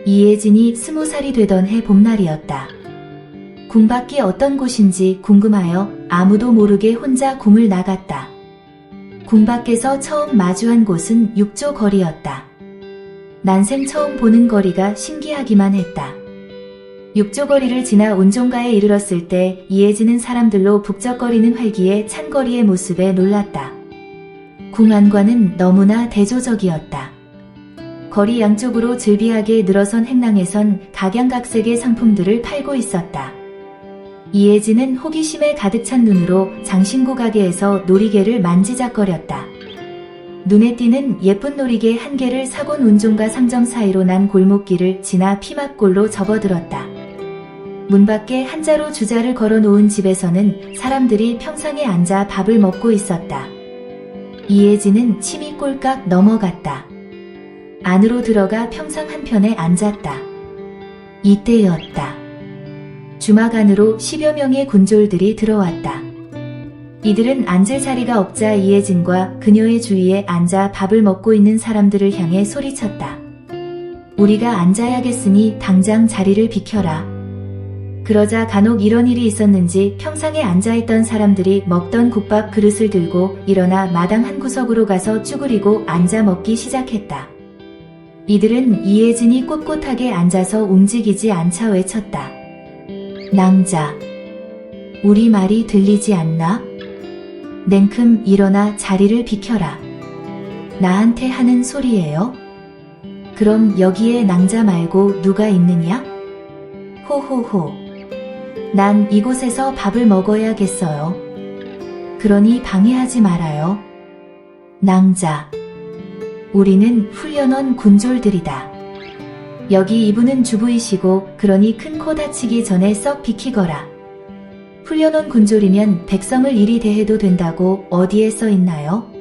이혜진이 20살이 되던 해 봄날이었다. 궁 밖이 어떤 곳인지 궁금하여 아무도 모르게 혼자 궁을 나갔다. 궁 밖에서 처음 마주한 곳은 육조 거리였다. 난생 처음 보는 거리가 신기하기만 했다. 육조 거리를 지나 운종가에 이르렀을 때 이혜진은 사람들로 북적거리는 활기에 찬 거리의 모습에 놀랐다. 궁 안과는 너무나 대조적이었다. 거리 양쪽으로 즐비하게 늘어선 행랑에선 각양각색의 상품들을 팔고 있었다. 이혜진은 호기심에 가득 찬 눈으로 장신구 가게에서 놀이개를 만지작거렸다. 눈에 띄는 예쁜 놀이개 한 개를 사곤 운종가 상점 사이로 난 골목길을 지나 피막골로 접어들었다. 문 밖에 한자로 주자를 걸어놓은 집에서는 사람들이 평상에 앉아 밥을 먹고 있었다. 이혜진은 침이 꼴깍 넘어갔다. 안으로 들어가 평상 한편에 앉았다. 이때였다. 주막 안으로 10여 명의 군졸들이 들어왔다. 이들은 앉을 자리가 없자 이혜진과 그녀의 주위에 앉아 밥을 먹고 있는 사람들을 향해 소리쳤다. 우리가 앉아야겠으니 당장 자리를 비켜라. 그러자 간혹 이런 일이 있었는지 평상에 앉아있던 사람들이 먹던 국밥 그릇을 들고 일어나 마당 한 구석으로 가서 쭈그리고 앉아 먹기 시작했다. 이들은 이혜진이 꼿꼿하게 앉아서 움직이지 않자 외쳤다. 낭자, 우리 말이 들리지 않나? 냉큼 일어나 자리를 비켜라. 나한테 하는 소리예요? 그럼 여기에 낭자 말고 누가 있느냐? 호호호. 난 이곳에서 밥을 먹어야겠어요. 그러니 방해하지 말아요. 낭자. 우리는 훈련원 군졸들이다. 여기 이분은 주부이시고 그러니 큰 코 다치기 전에 썩 비키거라. 훈련원 군졸이면 백성을 이리 대해도 된다고 어디에 써 있나요?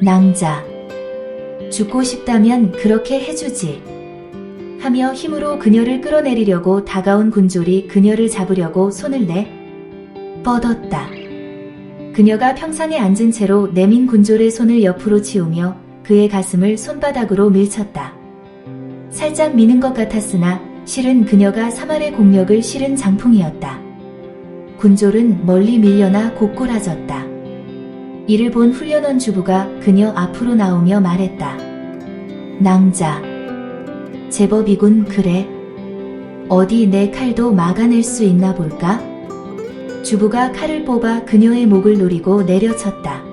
낭자. 죽고 싶다면 그렇게 해주지. 하며 힘으로 그녀를 끌어내리려고 다가온 군졸이 그녀를 잡으려고 손을 뻗었다. 그녀가 평상에 앉은 채로 내민 군졸의 손을 옆으로 치우며 그의 가슴을 손바닥으로 밀쳤다. 살짝 미는 것 같았으나 실은 그녀가 사말의 공력을 실은 장풍이었다. 군졸은 멀리 밀려나 고꾸라졌다. 이를 본 훈련원 주부가 그녀 앞으로 나오며 말했다. 낭자. 제법이군 그래. 어디 내 칼도 막아낼 수 있나 볼까? 주부가 칼을 뽑아 그녀의 목을 노리고 내려쳤다.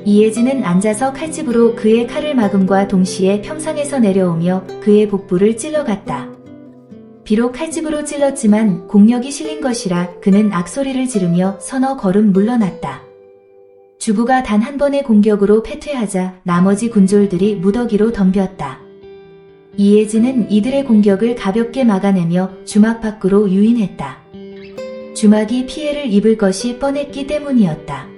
이혜진은 앉아서 칼집으로 그의 칼을 막음과 동시에 평상에서 내려오며 그의 복부를 찔러갔다. 비록 칼집으로 찔렀지만 공력이 실린 것이라 그는 악소리를 지르며 서너 걸음 물러났다. 주부가 단 한 번의 공격으로 패퇴하자 나머지 군졸들이 무더기로 덤볐다. 이혜진은 이들의 공격을 가볍게 막아내며 주막 밖으로 유인했다. 주막이 피해를 입을 것이 뻔했기 때문이었다.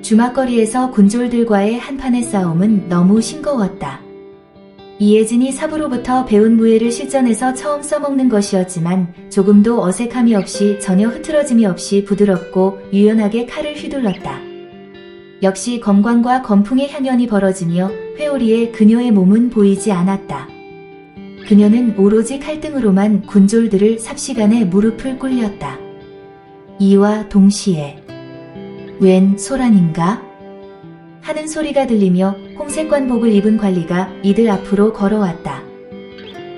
주막거리에서 군졸들과의 한판의 싸움은 너무 싱거웠다. 이혜진이 사부로부터 배운 무예를 실전에서 처음 써먹는 것이었지만 조금도 어색함이 없이 전혀 흐트러짐이 없이 부드럽고 유연하게 칼을 휘둘렀다. 역시 검광과 검풍의 향연이 벌어지며 회오리에 그녀의 몸은 보이지 않았다. 그녀는 오로지 칼등으로만 군졸들을 삽시간에 무릎을 꿇렸다. 이와 동시에 웬 소란인가? 하는 소리가 들리며 홍색 관복을 입은 관리가 이들 앞으로 걸어왔다.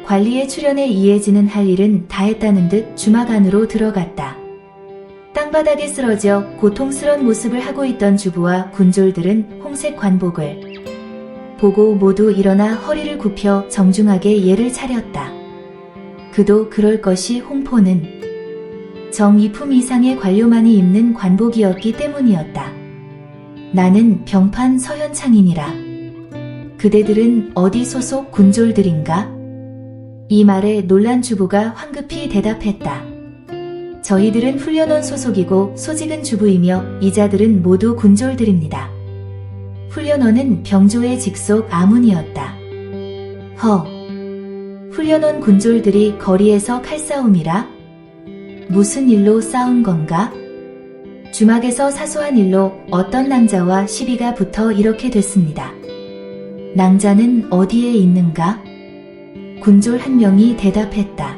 관리의 출현에 이혜진은 할 일은 다 했다는 듯 주막 안으로 들어갔다. 땅바닥에 쓰러져 고통스런 모습을 하고 있던 주부와 군졸들은 홍색 관복을 보고 모두 일어나 허리를 굽혀 정중하게 예를 차렸다. 그도 그럴 것이 홍포는 정이품 이상의 관료만이 입는 관복이었기 때문이었다. 나는 병판 서현창이니라. 그대들은 어디 소속 군졸들인가? 이 말에 놀란 주부가 황급히 대답했다. 저희들은 훈련원 소속이고 소직은 주부이며 이자들은 모두 군졸들입니다. 훈련원은 병조의 직속 아문이었다. 훈련원 군졸들이 거리에서 칼싸움이라? 무슨 일로 싸운 건가? 주막에서 사소한 일로 어떤 낭자와 시비가 붙어 이렇게 됐습니다. 낭자는 어디에 있는가? 군졸 한 명이 대답했다.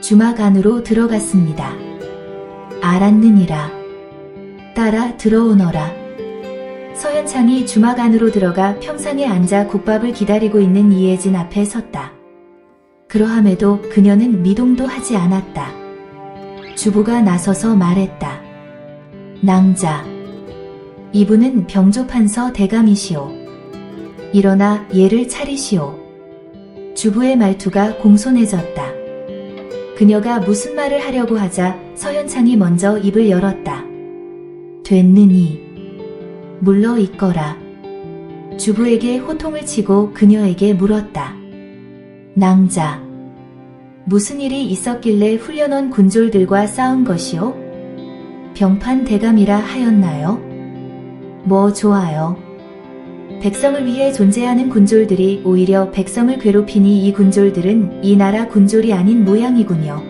주막 안으로 들어갔습니다. 알았느니라. 따라 들어오너라. 서현창이 주막 안으로 들어가 평상에 앉아 국밥을 기다리고 있는 이혜진 앞에 섰다. 그러함에도 그녀는 미동도 하지 않았다. 주부가 나서서 말했다. 낭자. 이분은 병조판서 대감이시오. 일어나 예를 차리시오. 주부의 말투가 공손해졌다. 그녀가 무슨 말을 하려고 하자 서현창이 먼저 입을 열었다. 됐느니 물러 있거라. 주부에게 호통을 치고 그녀에게 물었다. 낭자. 무슨 일이 있었길래 훈련원 군졸들과 싸운 것이오? 병판 대감이라 하였나요? 뭐 좋아요. 백성을 위해 존재하는 군졸들이 오히려 백성을 괴롭히니 이 군졸들은 이 나라 군졸이 아닌 모양이군요.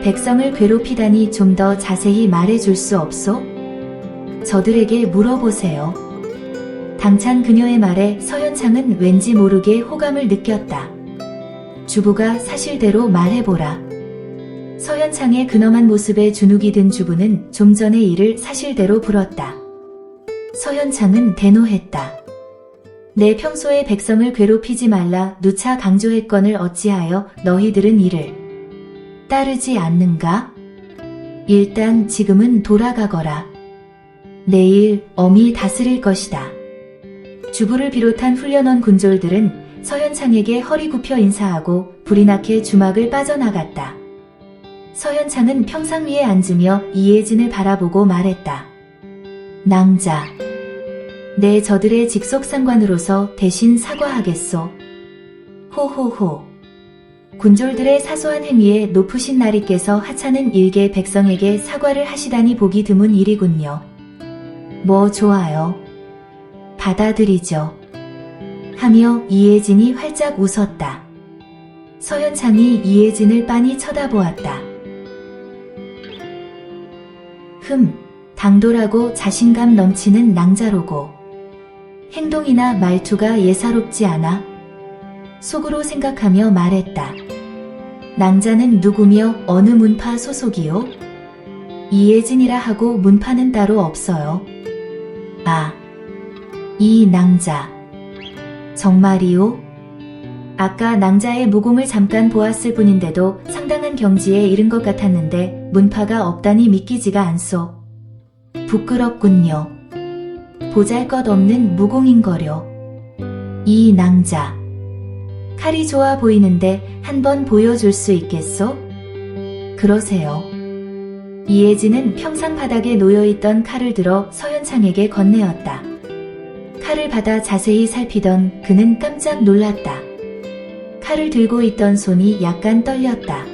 백성을 괴롭히다니 좀 더 자세히 말해줄 수 없소? 저들에게 물어보세요. 당찬 그녀의 말에 서현창은 왠지 모르게 호감을 느꼈다. 주부가 사실대로 말해보라. 서현창의 근엄한 모습에 주눅이 든 주부는 좀 전의 일을 사실대로 불었다. 서현창은 대노했다. 내 평소에 백성을 괴롭히지 말라 누차 강조했건을 어찌하여 너희들은 이를 따르지 않는가? 일단 지금은 돌아가거라. 내일 엄히 다스릴 것이다. 주부를 비롯한 훈련원 군졸들은 서현창에게 허리 굽혀 인사하고 불이 나게 주막을 빠져나갔다. 서현창은 평상 위에 앉으며 이혜진을 바라보고 말했다. 낭자. 내 저들의 직속상관으로서 대신 사과하겠소. 호호호. 군졸들의 사소한 행위에 높으신 나리께서 하찮은 일개 백성에게 사과를 하시다니 보기 드문 일이군요. 뭐 좋아요. 받아들이죠. 하며 이혜진이 활짝 웃었다. 서현창이 이혜진을 빤히 쳐다보았다. 당돌하고 자신감 넘치는 낭자로고 행동이나 말투가 예사롭지 않아? 속으로 생각하며 말했다. 낭자는 누구며 어느 문파 소속이요? 이혜진이라 하고 문파는 따로 없어요. 아, 이 낭자. 정말이요? 아까 낭자의 무공을 잠깐 보았을 뿐인데도 상당한 경지에 이른 것 같았는데 문파가 없다니 믿기지가 않소. 부끄럽군요. 보잘것없는 무공인거려. 이 낭자. 칼이 좋아 보이는데 한번 보여줄 수 있겠소? 그러세요. 이혜진은 평상 바닥에 놓여있던 칼을 들어 서현창에게 건네었다. 칼을 받아 자세히 살피던 그는 깜짝 놀랐다. 칼을 들고 있던 손이 약간 떨렸다.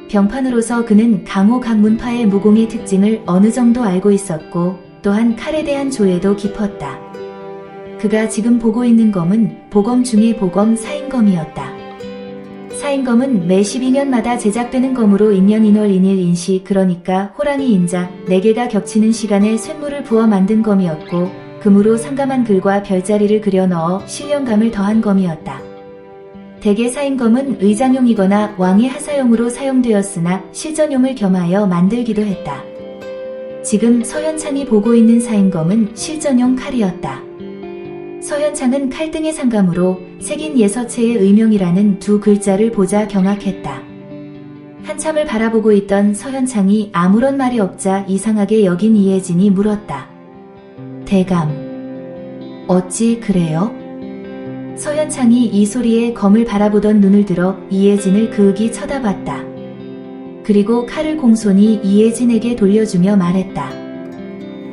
병판으로서 그는 강호 각 문파의 무공의 특징을 어느 정도 알고 있었고 또한 칼에 대한 조예도 깊었다. 그가 지금 보고 있는 검은 보검 중의 보검 사인검이었다. 사인검은 매 12년마다 제작되는 검으로 인년 인월 인일 인시 그러니까 호랑이 인자 4개가 겹치는 시간에 쇳물을 부어 만든 검이었고 금으로 상감한 글과 별자리를 그려 넣어 신령감을 더한 검이었다. 대개 사인검은 의장용이거나 왕의 하사용으로 사용되었으나 실전용을 겸하여 만들기도 했다. 지금 서현창이 보고 있는 사인검은 실전용 칼이었다. 서현창은 칼등의 상감으로 새긴 예서체의 의명이라는 두 글자를 보자 경악했다. 한참을 바라보고 있던 서현창이 아무런 말이 없자 이상하게 여긴 이혜진이 물었다. 대감, 어찌 그래요? 서현창이 이 소리에 검을 바라보던 눈을 들어 이혜진을 그윽이 쳐다봤다. 그리고 칼을 공손히 이혜진에게 돌려주며 말했다.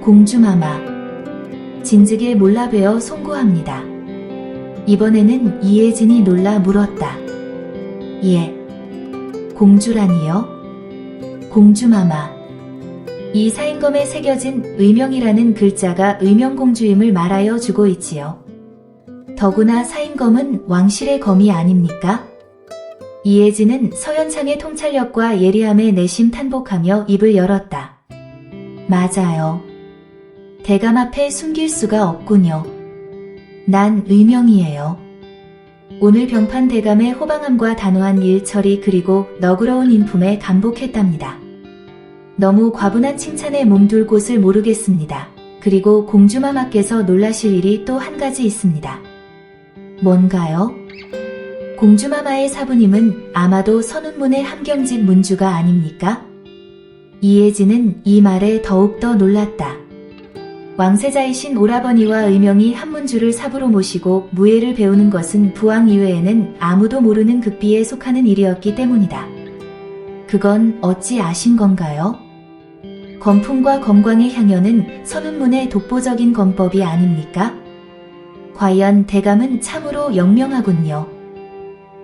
공주마마, 진즉에 몰라뵈어 송구합니다. 이번에는 이혜진이 놀라 물었다. 예, 공주라니요? 공주마마. 이 사인검에 새겨진 의명이라는 글자가 의명공주임을 말하여 주고 있지요. 더구나 사인검은 왕실의 검이 아닙니까? 이혜진은 서현창의 통찰력과 예리함에 내심 탄복하며 입을 열었다. 맞아요. 대감 앞에 숨길 수가 없군요. 난 의명이에요. 오늘 병판 대감의 호방함과 단호한 일처리 그리고 너그러운 인품에 감복했답니다. 너무 과분한 칭찬에 몸둘 곳을 모르겠습니다. 그리고 공주마마께서 놀라실 일이 또 한 가지 있습니다. 뭔가요? 공주마마의 사부님은 아마도 선운문의 함경직 문주가 아닙니까? 이혜진은 이 말에 더욱더 놀랐다. 왕세자이신 오라버니와 의명이 한문주를 사부로 모시고 무예를 배우는 것은 부왕 이외에는 아무도 모르는 극비에 속하는 일이었기 때문이다. 그건 어찌 아신 건가요? 검품과 검광의 향연은 선운문의 독보적인 검법이 아닙니까? 과연 대감은 참으로 영명하군요.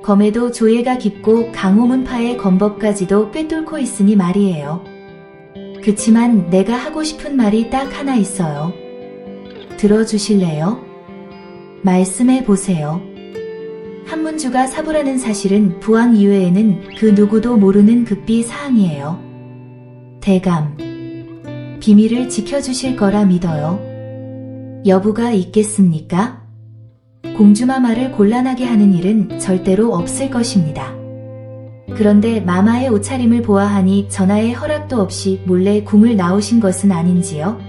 검에도 조예가 깊고 강호문파의 검법까지도 꿰뚫고 있으니 말이에요. 그치만 내가 하고 싶은 말이 딱 하나 있어요. 들어주실래요? 말씀해 보세요. 한문주가 사부라는 사실은 부왕 이외에는 그 누구도 모르는 극비 사항이에요. 대감, 비밀을 지켜주실 거라 믿어요. 여부가 있겠습니까? 공주마마를 곤란하게 하는 일은 절대로 없을 것입니다. 그런데 마마의 옷차림을 보아하니 전하의 허락도 없이 몰래 궁을 나오신 것은 아닌지요?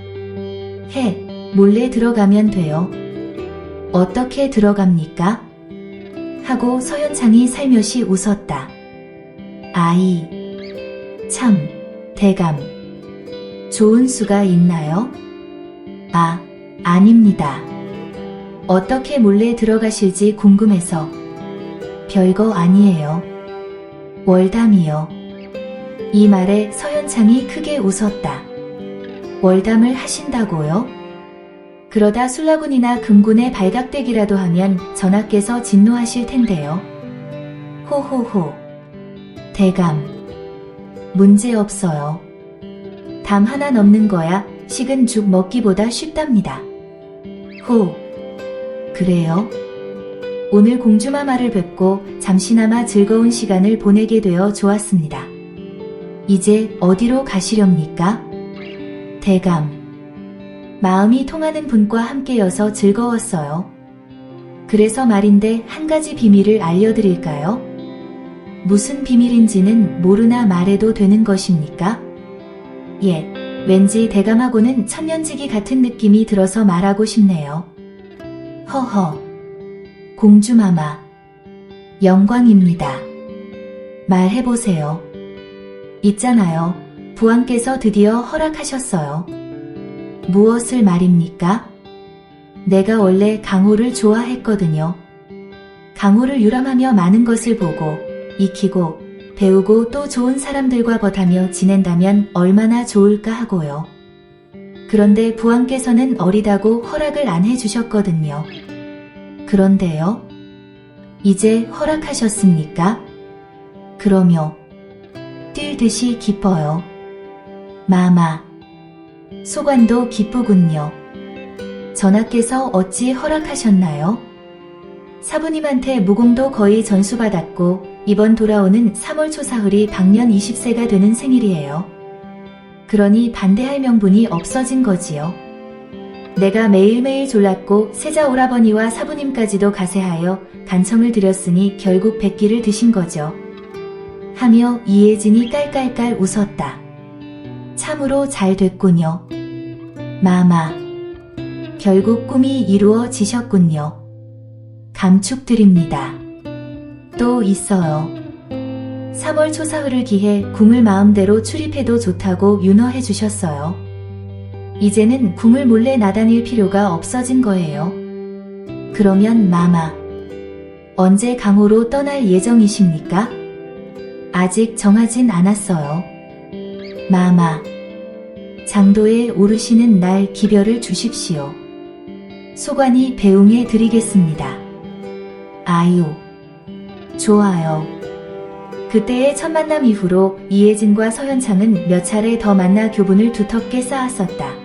몰래 들어가면 돼요. 어떻게 들어갑니까? 하고 서현창이 살며시 웃었다. 아이, 참, 대감. 좋은 수가 있나요? 아닙니다. 어떻게 몰래 들어가실지 궁금해서. 별거 아니에요. 월담이요. 이 말에 서현창이 크게 웃었다. 월담을 하신다고요? 그러다 술라군이나 금군에 발각되기라도 하면 전하께서 진노하실 텐데요. 호호호. 대감. 문제없어요. 담 하나 넘는 거야 식은 죽 먹기보다 쉽답니다. 그래요? 오늘 공주마마를 뵙고 잠시나마 즐거운 시간을 보내게 되어 좋았습니다. 이제 어디로 가시렵니까? 대감. 마음이 통하는 분과 함께여서 즐거웠어요. 그래서 말인데 한 가지 비밀을 알려드릴까요? 무슨 비밀인지는 모르나 말해도 되는 것입니까? 왠지 대감하고는 천년지기 같은 느낌이 들어서 말하고 싶네요. 허허. 공주마마. 영광입니다. 말해보세요. 있잖아요. 부왕께서 드디어 허락하셨어요. 무엇을 말입니까? 내가 원래 강호를 좋아했거든요. 강호를 유람하며 많은 것을 보고, 익히고, 배우고 또 좋은 사람들과 벗하며 지낸다면 얼마나 좋을까 하고요. 그런데 부왕께서는 어리다고 허락을 안 해주셨거든요. 그런데요? 이제 허락하셨습니까? 그러며 뛸 듯이 기뻐요. 마마. 소관도 기쁘군요. 전하께서 어찌 허락하셨나요? 사부님한테 무공도 거의 전수받았고 이번 돌아오는 3월 초사흘이 방년 20세가 되는 생일이에요. 그러니 반대할 명분이 없어진 거지요. 내가 매일매일 졸랐고 세자 오라버니와 사부님까지도 가세하여 간청을 드렸으니 결국 백기를 드신 거죠. 하며 이혜진이 깔깔깔 웃었다. 참으로 잘 됐군요. 마마. 결국 꿈이 이루어지셨군요. 감축드립니다. 또 있어요. 3월 초사흘을 기해 궁을 마음대로 출입해도 좋다고 윤허해 주셨어요. 이제는 궁을 몰래 나다닐 필요가 없어진 거예요. 그러면 마마. 언제 강호로 떠날 예정이십니까? 아직 정하진 않았어요. 마마. 장도에 오르시는 날 기별을 주십시오. 소관이 배웅해 드리겠습니다. 아유. 좋아요. 그때의 첫 만남 이후로 이혜진과 서현창은 몇 차례 더 만나 교분을 두텁게 쌓았었다.